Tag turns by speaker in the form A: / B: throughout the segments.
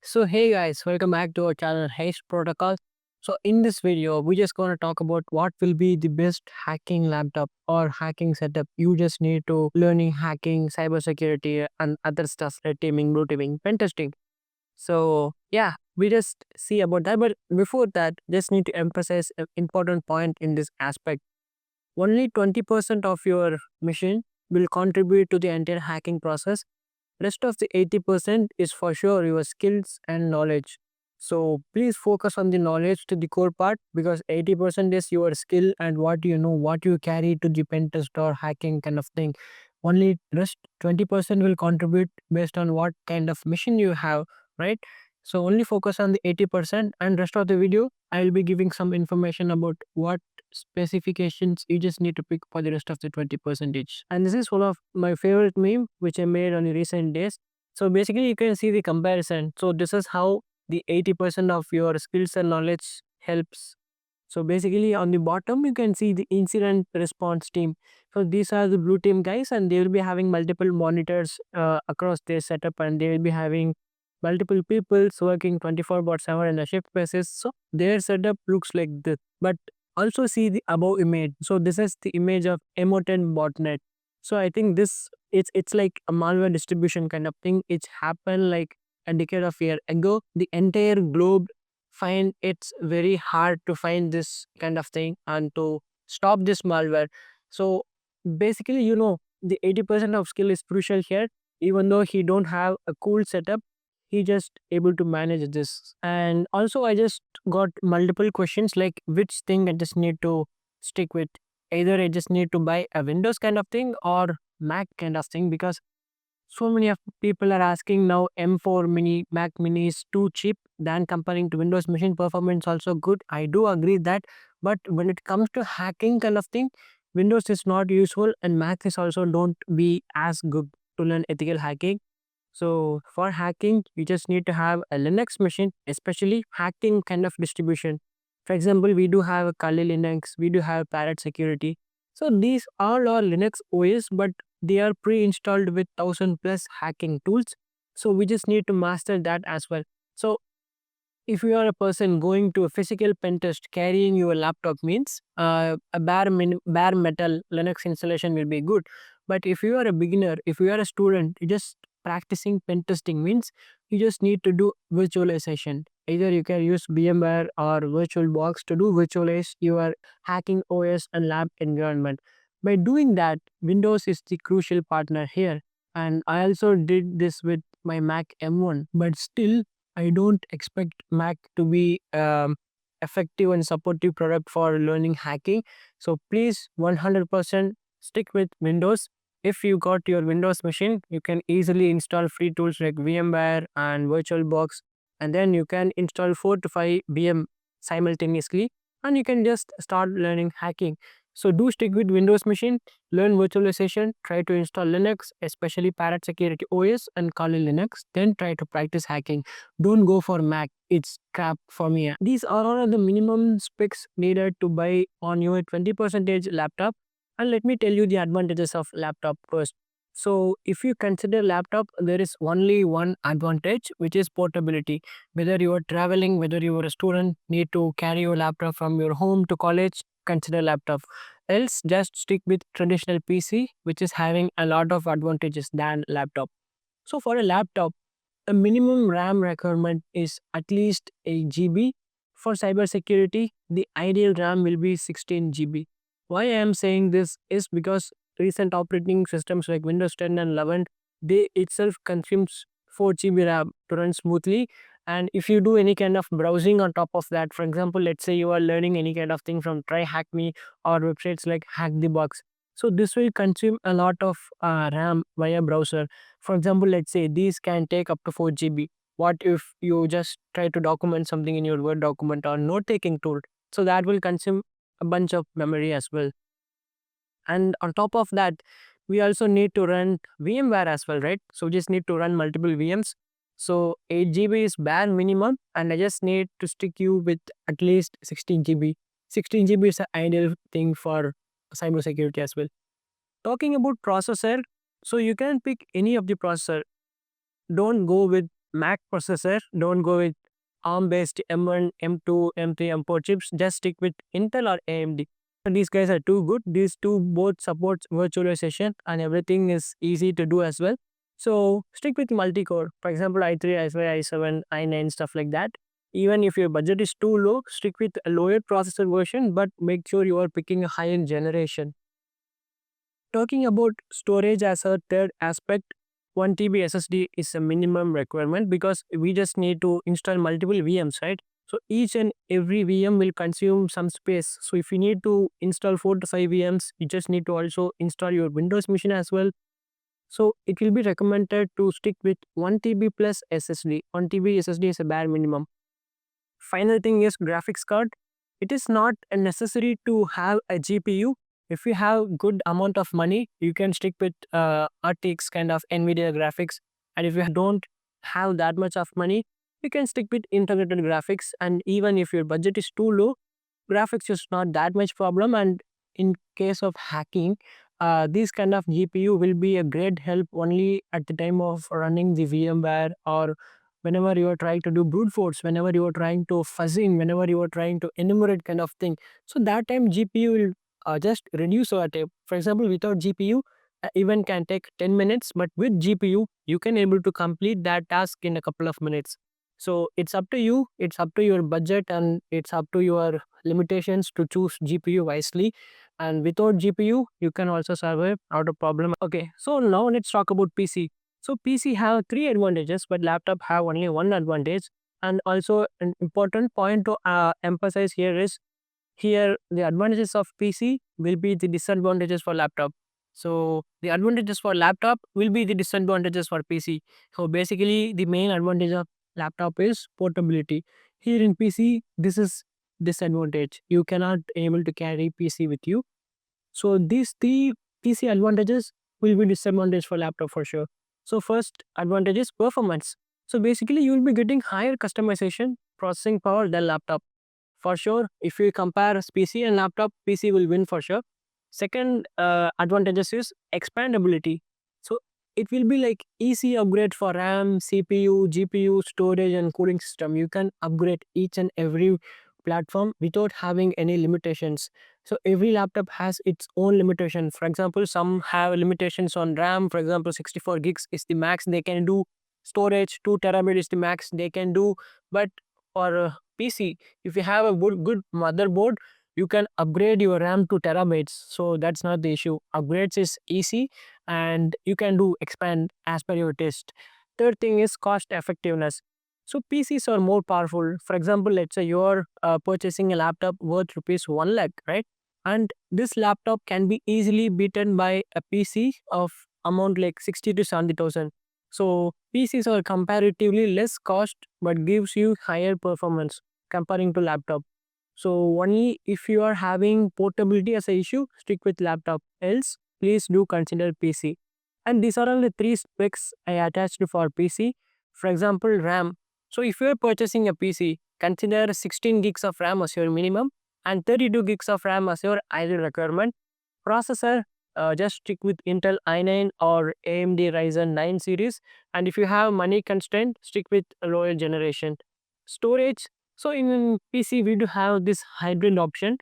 A: So hey guys, welcome back to our channel Haste Protocol. So in this video, we're just gonna talk about what will be the best hacking laptop or hacking setup you just need to learning hacking, cybersecurity, and other stuff, red teaming, blue teaming, pen testing. So yeah, we just see about that. But before that, just need to emphasize an important point in this aspect. Only 20% of your machine will contribute to the entire hacking process. Rest of the 80% is for sure your skills and knowledge. So please focus on the knowledge to the core part because 80% is your skill and what you know, what you carry to the pen test or hacking kind of thing. Only rest 20% will contribute based on what kind of mission you have, right? So only focus on the 80% and rest of the video I will be giving some information about what specifications you just need to pick for the rest of the 20 percentage. And this is one of my favorite meme which I made on the recent days. So basically you can see the comparison. So this is how the 80% of your skills and knowledge helps. So basically on the bottom you can see the incident response team. So these are the blue team guys and they will be having multiple monitors across their setup, and they will be having multiple people working 24/7 in a shift basis. So their setup looks like this. But also see the above image. So this is the image of M10 botnet. So I think this it's like a malware distribution kind of thing. It's happened like a decade of year ago. The entire globe find it's very hard to find this kind of thing and to stop this malware. So basically, the 80% of skill is crucial here. Even though he don't have a cool setup, he just able to manage this. And also I just got multiple questions like which thing I just need to stick with. Either I just need to buy a Windows kind of thing or Mac kind of thing, because so many of people are asking now M4 mini Mac mini is too cheap than comparing to Windows machine performance also good. I do agree that, but when it comes to hacking kind of thing, Windows is not useful and Mac is also don't be as good to learn ethical hacking. So for hacking, you just need to have a Linux machine, especially hacking kind of distribution. For example, we do have a Kali Linux, we do have Parrot Security. So these all are Linux OS, but they are pre-installed with 1000+ hacking tools. So we just need to master that as well. So if you are a person going to a physical pen test, carrying your laptop means a bare metal Linux installation will be good. But if you are a beginner, if you are a student, you just practicing pen testing means you just need to do virtualization. Either you can use VMware or VirtualBox to do virtualize your hacking OS and lab environment. By doing that, Windows is the crucial partner here. And I also did this with my Mac M1, but still I don't expect Mac to be effective and supportive product for learning hacking. So please 100% stick with Windows. If you got your Windows machine, you can easily install free tools like VMware and VirtualBox, and then you can install 4 to 5 VM simultaneously, and you can just start learning hacking. So do stick with Windows machine, learn virtualization, try to install Linux, especially Parrot Security OS and Kali Linux, then try to practice hacking. Don't go for Mac. It's crap for me. These are all of the minimum specs needed to buy on your 20% laptop. And let me tell you the advantages of laptop first. So if you consider laptop, there is only one advantage, which is portability. Whether you are traveling, whether you are a student, need to carry your laptop from your home to college, consider laptop. Else just stick with traditional PC, which is having a lot of advantages than laptop. So for a laptop, a minimum RAM requirement is at least 8 GB. For cybersecurity, the ideal RAM will be 16 GB. Why I am saying this is because recent operating systems like Windows 10 and 11, they itself consumes 4 GB RAM to run smoothly. And if you do any kind of browsing on top of that, for example, let's say you are learning any kind of thing from Try Hack Me or websites like Hack the Box. So this will consume a lot of RAM via browser. For example, let's say these can take up to 4 GB. What if you just try to document something in your Word document or note taking tool? So that will consume a bunch of memory as well. And on top of that, we also need to run VMware as well, right? So we just need to run multiple VMs. So 8 GB is bare minimum, and I just need to stick you with at least 16 GB. 16 GB is the ideal thing for cybersecurity as well. Talking about processor, so you can pick any of the processor. Don't go with Mac processor. Don't go with ARM-based M1, M2, M3, M4 chips. Just stick with Intel or AMD. And these guys are too good. These two both supports virtualization and everything is easy to do as well. So stick with multi-core. For example, i3, i5, i7, i9, stuff like that. Even if your budget is too low, stick with a lower processor version, but make sure you are picking a high-end generation. Talking about storage as a third aspect, 1 TB SSD is a minimum requirement because we just need to install multiple VMs, right? So each and every VM will consume some space. So if you need to install 4 to 5 VMs, you just need to also install your Windows machine as well. So it will be recommended to stick with 1 TB plus SSD. 1 TB SSD is a bare minimum. Final thing is graphics card. It is not necessary to have a GPU. If you have good amount of money, you can stick with RTX kind of NVIDIA graphics. And if you don't have that much of money, you can stick with integrated graphics. And even if your budget is too low, graphics is not that much problem. And in case of hacking, this kind of GPU will be a great help only at the time of running the VMware, or whenever you are trying to do brute force, whenever you are trying to fuzzing, whenever you are trying to enumerate kind of thing. So that time GPU will just reduce over time. For example, without GPU, event can take 10 minutes, but with GPU, you can able to complete that task in a couple of minutes. So it's up to you, it's up to your budget, and it's up to your limitations to choose GPU wisely. And without GPU, you can also survive without a problem. Okay, so now let's talk about PC. So PC have three advantages, but laptop have only one advantage. And also an important point to emphasize here is, here the advantages of PC will be the disadvantages for laptop. So the advantages for laptop will be the disadvantages for PC. So basically the main advantage of laptop is portability. Here in PC, this is disadvantage. You cannot able to carry PC with you. So these three PC advantages will be disadvantage for laptop for sure. So first advantage is performance. So basically you will be getting higher customization processing power than laptop. For sure, if you compare PC and laptop, PC will win for sure. Second advantages is expandability. So it will be like easy upgrade for RAM, CPU, GPU, storage, and cooling system. You can upgrade each and every platform without having any limitations. So every laptop has its own limitation. For example, some have limitations on RAM. For example, 64 gigs is the max they can do. Storage 2 terabyte is the max they can do. But for PC, if you have a good motherboard, you can upgrade your RAM to terabytes. So that's not the issue. Upgrades is easy and you can do expand as per your taste. Third thing is cost effectiveness. So PCs are more powerful. For example, let's say you're purchasing a laptop worth rupees 1 lakh, right? And this laptop can be easily beaten by a PC of amount like 60 to 70,000. So PCs are comparatively less cost but gives you higher performance comparing to laptop. So only if you are having portability as a issue, stick with laptop. Else, please do consider PC. And these are all the three specs I attached for PC. For example, RAM. So if you are purchasing a PC, consider 16 gigs of RAM as your minimum and 32 gigs of RAM as your ideal requirement. Processor, just stick with Intel i9 or AMD Ryzen 9 series. And if you have money constraint, stick with a lower generation. Storage, so in PC we do have this hybrid option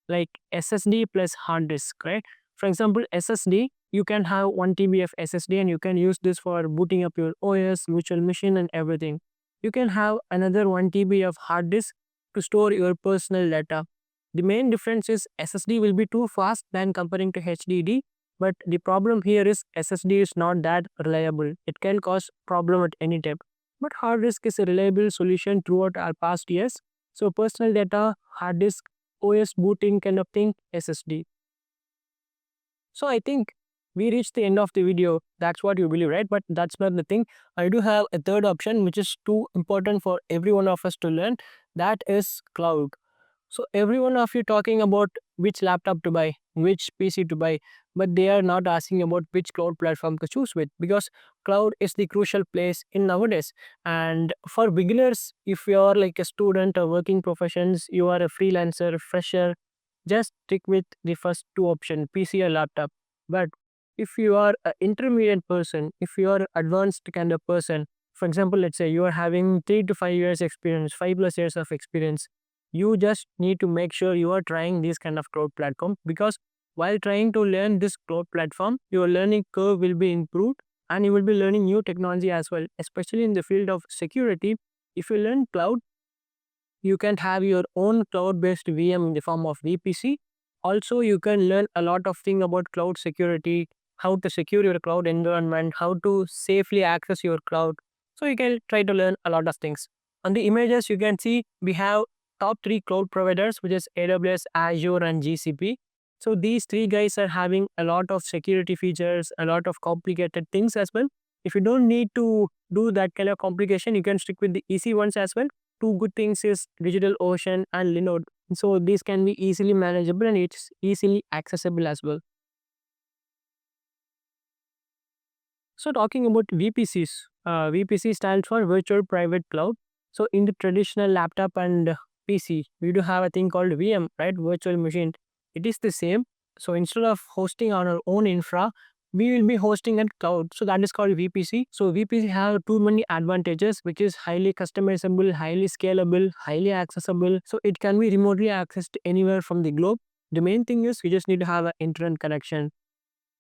A: like SSD plus hard disk, right? For example, SSD, you can have 1 TB of SSD and you can use this for booting up your OS, virtual machine, and everything. You can have another 1 TB of hard disk to store your personal data. The main difference is SSD will be too fast than comparing to HDD, but the problem here is SSD is not that reliable. It can cause problem at any time. But hard disk is a reliable solution throughout our past years. So personal data, hard disk, OS booting kind of thing, SSD. So I think we reached the end of the video. That's what you believe, right? But that's not the thing. I do have a third option which is too important for every one of us to learn. That is cloud. So every one of you talking about which laptop to buy, which PC to buy, but they are not asking about which cloud platform to choose with, because cloud is the crucial place in nowadays. And for beginners, if you are like a student or working professions, you are a freelancer, fresher, just stick with the first two option, PC or laptop. But if you are an intermediate person, if you are advanced kind of person, For example, let's say you are having 3 to 5 years experience, 5 plus years of experience. You just need to make sure you are trying this kind of cloud platform, because while trying to learn this cloud platform, your learning curve will be improved and you will be learning new technology as well, especially in the field of security. If you learn cloud, you can have your own cloud-based VM in the form of VPC. Also, you can learn a lot of things about cloud security, how to secure your cloud environment, how to safely access your cloud. So you can try to learn a lot of things. On the images, you can see we have top three cloud providers, which is AWS, Azure, and GCP. So these three guys are having a lot of security features, a lot of complicated things as well. If you don't need to do that kind of complication, you can stick with the easy ones as well. Two good things is DigitalOcean and Linode. So these can be easily manageable and it's easily accessible as well. So talking about VPCs, VPC stands for Virtual Private Cloud. So in the traditional laptop and PC, we do have a thing called VM, right? Virtual machine. It is the same. So instead of hosting on our own infra, we will be hosting at cloud. So that is called VPC. So VPC have too many advantages, which is highly customizable, highly scalable, highly accessible. So it can be remotely accessed anywhere from the globe. The main thing is you just need to have an internet connection.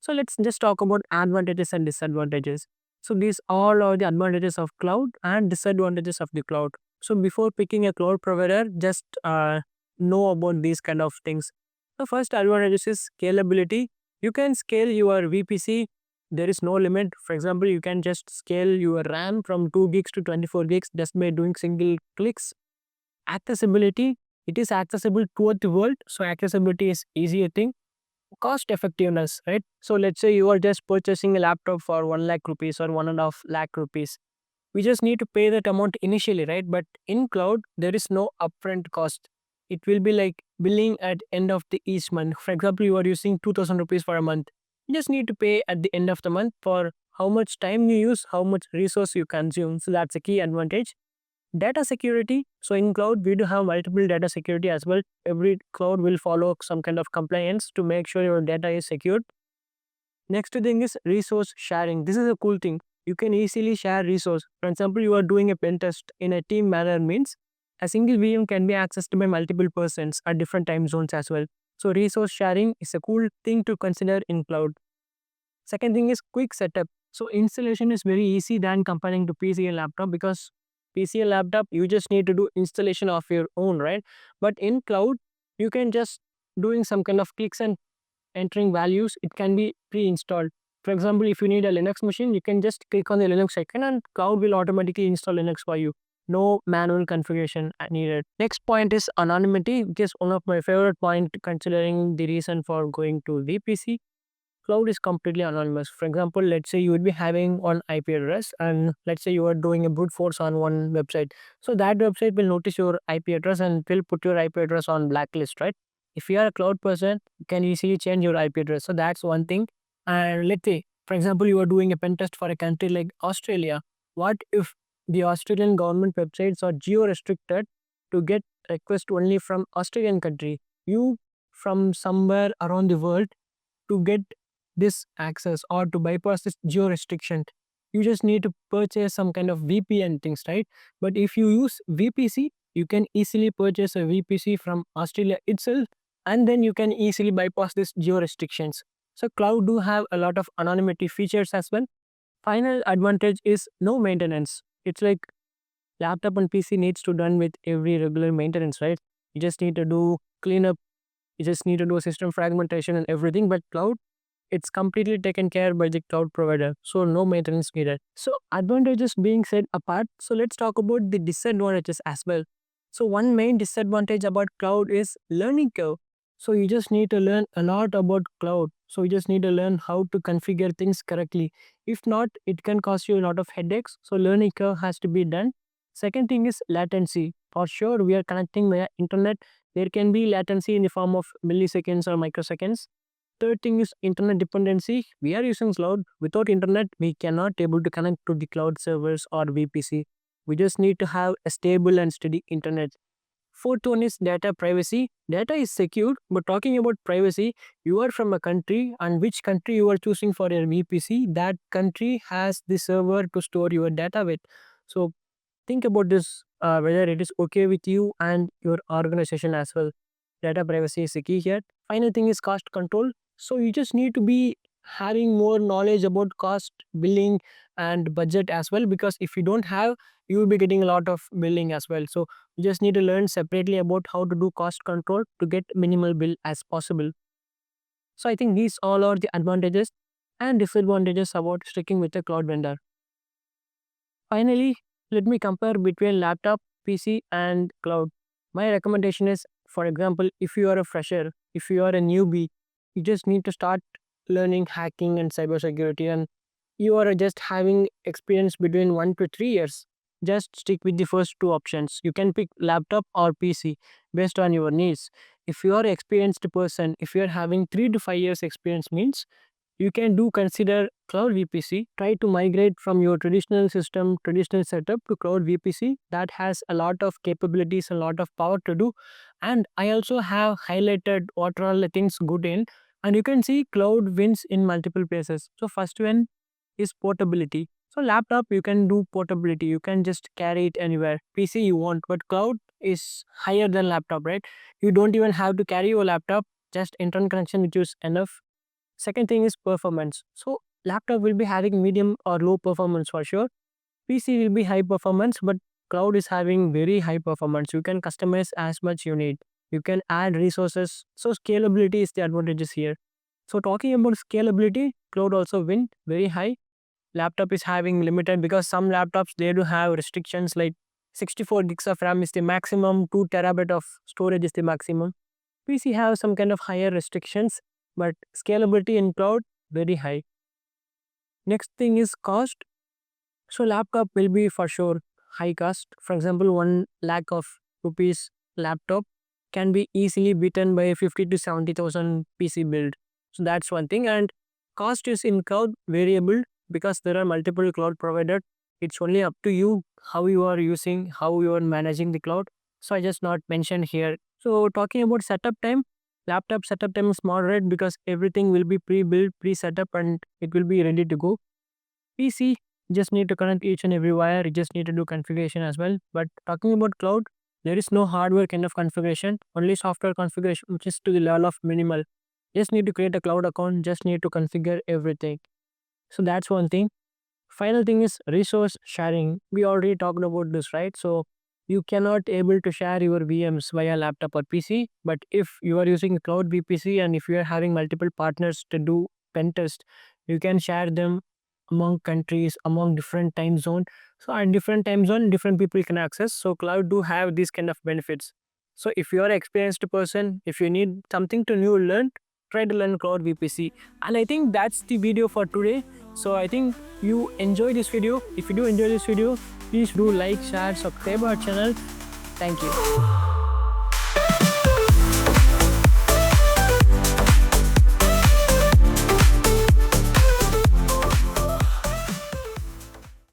A: So let's just talk about advantages and disadvantages. So these all are the advantages of cloud and disadvantages of the cloud. So before picking a cloud provider, just know about these kind of things. The first advantage is scalability. You can scale your VPC. There is no limit. For example, you can just scale your RAM from 2 gigs to 24 gigs just by doing single clicks. Accessibility. It is accessible throughout the world. So accessibility is easier thing. Cost effectiveness, right? So let's say you are just purchasing a laptop for 1 lakh rupees or 1.5 lakh rupees. We just need to pay that amount initially, right? But in cloud, there is no upfront cost. It will be like billing at end of the each month. For example, you are using 2000 rupees for a month. You just need to pay at the end of the month for how much time you use, how much resource you consume. So that's a key advantage. Data security. So in cloud, we do have multiple data security as well. Every cloud will follow some kind of compliance to make sure your data is secured. Next thing is resource sharing. This is a cool thing. You can easily share resource. For example, you are doing a pen test in a team manner means a single VM can be accessed by multiple persons at different time zones as well. So resource sharing is a cool thing to consider in cloud. Second thing is quick setup. So installation is very easy than comparing to PC and laptop, because PC and laptop you just need to do installation of your own, right? But in cloud, you can just doing some kind of clicks and entering values. It can be pre-installed. For example, if you need a Linux machine, you can just click on the Linux icon and cloud will automatically install Linux for you. No manual configuration needed. Next point is anonymity, which is one of my favorite point considering the reason for going to VPC. Cloud is completely anonymous. For example, let's say you would be having one IP address and let's say you are doing a brute force on one website. So that website will notice your IP address and will put your IP address on blacklist, right? If you are a cloud person, you can easily change your IP address. So that's one thing. And let's say, for example, you are doing a pen test for a country like Australia. What if the Australian government websites are geo-restricted to get request only from Australian country? You from somewhere around the world to get this access or to bypass this geo restriction, you just need to purchase some kind of VPN things, right? But if you use VPC, you can easily purchase a VPC from Australia itself, and then you can easily bypass this geo restrictions. So cloud do have a lot of anonymity features as well. Final advantage is no maintenance. It's like laptop and PC needs to done with every regular maintenance, right? You just need to do cleanup, you just need to do system fragmentation and everything. But cloud, it's completely taken care by the cloud provider, so no maintenance needed. So advantages being said apart, so let's talk about the disadvantages as well. So one main disadvantage about cloud is learning curve. So you just need to learn a lot about cloud. So you just need to learn how to configure things correctly. If not, it can cause you a lot of headaches. So learning curve has to be done. Second thing is latency. For sure, we are connecting via internet. There can be latency in the form of milliseconds or microseconds. Third thing is internet dependency. We are using cloud. Without internet, we cannot able to connect to the cloud servers or VPC. We just need to have a stable and steady internet. Fourth one is data privacy. Data is secured, but talking about privacy, you are from a country, and which country you are choosing for your VPC, that country has the server to store your data with. So think about this, whether it is okay with you and your organization as well. Data privacy is the key here. Final thing is cost control. So you just need to be having more knowledge about cost, billing, and budget as well, because if you don't have, you will be getting a lot of billing as well. So you just need to learn separately about how to do cost control to get minimal bill as possible. So I think these all are the advantages and disadvantages about sticking with a cloud vendor. Finally, let me compare between laptop, PC, and cloud. My recommendation is, for example, if you are a fresher, if you are a newbie, you just need to start learning hacking and cybersecurity, and you are just having experience between 1 to 3 years. Just stick with the first two options. You can pick laptop or PC based on your needs. If you are an experienced person, if you are having 3 to 5 years experience, means you can do consider cloud VPC. Try to migrate from your traditional system, traditional setup to cloud VPC. That has a lot of capabilities, a lot of power to do. And I also have highlighted what are all the things good in. And you can see cloud wins in multiple places. So first one is portability. So laptop, you can do portability. You can just carry it anywhere. PC you want, but cloud is higher than laptop, right? You don't even have to carry your laptop. Just internet connection, which is enough. Second thing is performance. So laptop will be having medium or low performance for sure. PC will be high performance, but cloud is having very high performance. You can customize as much you need. You can add resources. So scalability is the advantages here. So talking about scalability, cloud also win very high. Laptop is having limited because some laptops they do have restrictions like 64 gigs of RAM is the maximum, 2 terabyte of storage is the maximum. PC have some kind of higher restrictions, but scalability in cloud very high. Next thing is cost. So laptop will be for sure high cost. For example, 1 lakh of rupees laptop can be easily beaten by a 50 to 70,000 PC build. So that's one thing. And cost is in cloud variable because there are multiple cloud providers. It's only up to you how you are using, how you are managing the cloud. So I just not mentioned here. So talking about setup time, laptop setup time is moderate because everything will be pre-built, pre-setup, and it will be ready to go. PC just need to connect each and every wire. You just need to do configuration as well. But talking about cloud, there is no hardware kind of configuration, only software configuration, which is to the level of minimal. Just need to create a cloud account, just need to configure everything. So that's one thing. Final thing is resource sharing. We already talked about this, right? So you cannot able to share your VMs via laptop or PC. But if you are using cloud VPC and if you are having multiple partners to do pen test, you can share them among countries, among different time zone. So in different time zone, different people can access. So cloud do have these kind of benefits. So if you are an experienced person, if you need something to new learn, try to learn cloud VPC. And I think that's the video for today. So I think you enjoy this video. If you do enjoy this video, please do like, share, subscribe our channel. Thank you.